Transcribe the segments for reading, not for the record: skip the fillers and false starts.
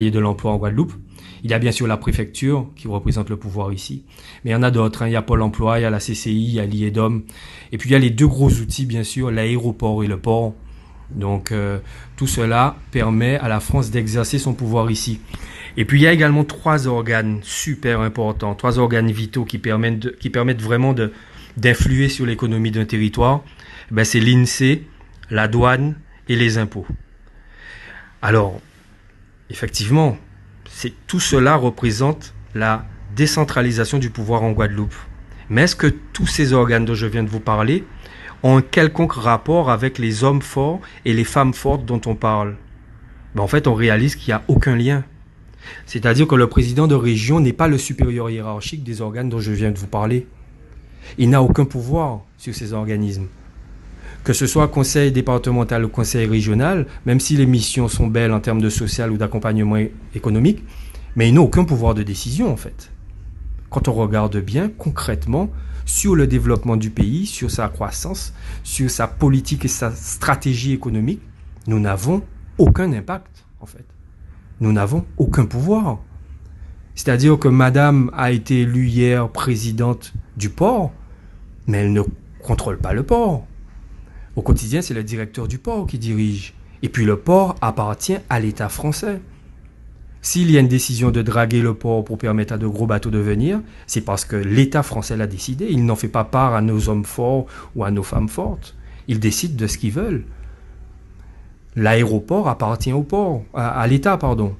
et de l'emploi en Guadeloupe. Il y a bien sûr la préfecture qui représente le pouvoir ici, mais il y en a d'autres. Il y a Pôle emploi, il y a la CCI, il y a l'IEDOM, et puis il y a les deux gros outils, bien sûr, l'aéroport et le port. Donc tout cela permet à la France d'exercer son pouvoir ici. Et puis il y a également trois organes super importants, trois organes vitaux qui permettent vraiment d'influer sur l'économie d'un territoire. Ben, c'est l'INSEE, la douane et les impôts. Alors, effectivement, tout cela représente la décentralisation du pouvoir en Guadeloupe. Mais est-ce que tous ces organes dont je viens de vous parler ont un quelconque rapport avec les hommes forts et les femmes fortes dont on parle? Ben, en fait, on réalise qu'il n'y a aucun lien. C'est-à-dire que le président de région n'est pas le supérieur hiérarchique des organes dont je viens de vous parler. Il n'a aucun pouvoir sur ces organismes. Que ce soit conseil départemental ou conseil régional, même si les missions sont belles en termes de social ou d'accompagnement économique, mais ils n'ont aucun pouvoir de décision en fait. Quand on regarde bien concrètement sur le développement du pays, sur sa croissance, sur sa politique et sa stratégie économique, nous n'avons aucun impact en fait. Nous n'avons aucun pouvoir. C'est-à-dire que madame a été élue hier présidente du port, mais elle ne contrôle pas le port. Au quotidien, c'est le directeur du port qui dirige. Et puis le port appartient à l'État français. S'il y a une décision de draguer le port pour permettre à de gros bateaux de venir, c'est parce que l'État français l'a décidé. Il n'en fait pas part à nos hommes forts ou à nos femmes fortes. Ils décident de ce qu'ils veulent. L'aéroport appartient au port, à l'État, pardon.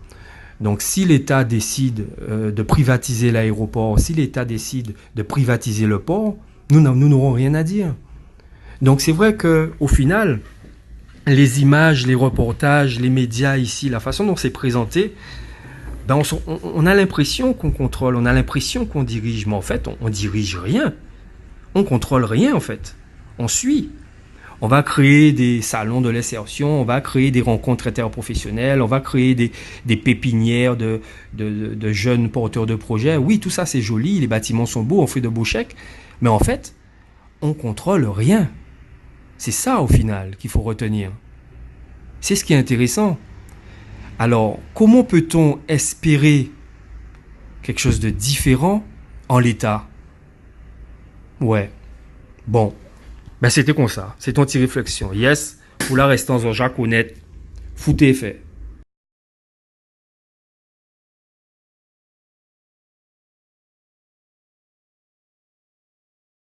Donc si l'État décide de privatiser l'aéroport, si l'État décide de privatiser le port, nous n'aurons rien à dire. Donc c'est vrai qu'au final, les images, les reportages, les médias ici, la façon dont c'est présenté, ben on a l'impression qu'on contrôle, on a l'impression qu'on dirige, mais en fait on dirige rien. On contrôle rien en fait. On suit. On va créer des salons de l'insertion, on va créer des rencontres interprofessionnelles, on va créer des pépinières de jeunes porteurs de projets. Oui, tout ça c'est joli, les bâtiments sont beaux, on fait de beaux chèques, mais en fait, on contrôle rien. C'est ça, au final, qu'il faut retenir. C'est ce qui est intéressant. Alors, comment peut-on espérer quelque chose de différent en l'état? Ouais. Bon. Ben, c'était comme ça. C'est ton petit réflexion. Yes, pour la restance en Jacques honnête, foutez fait.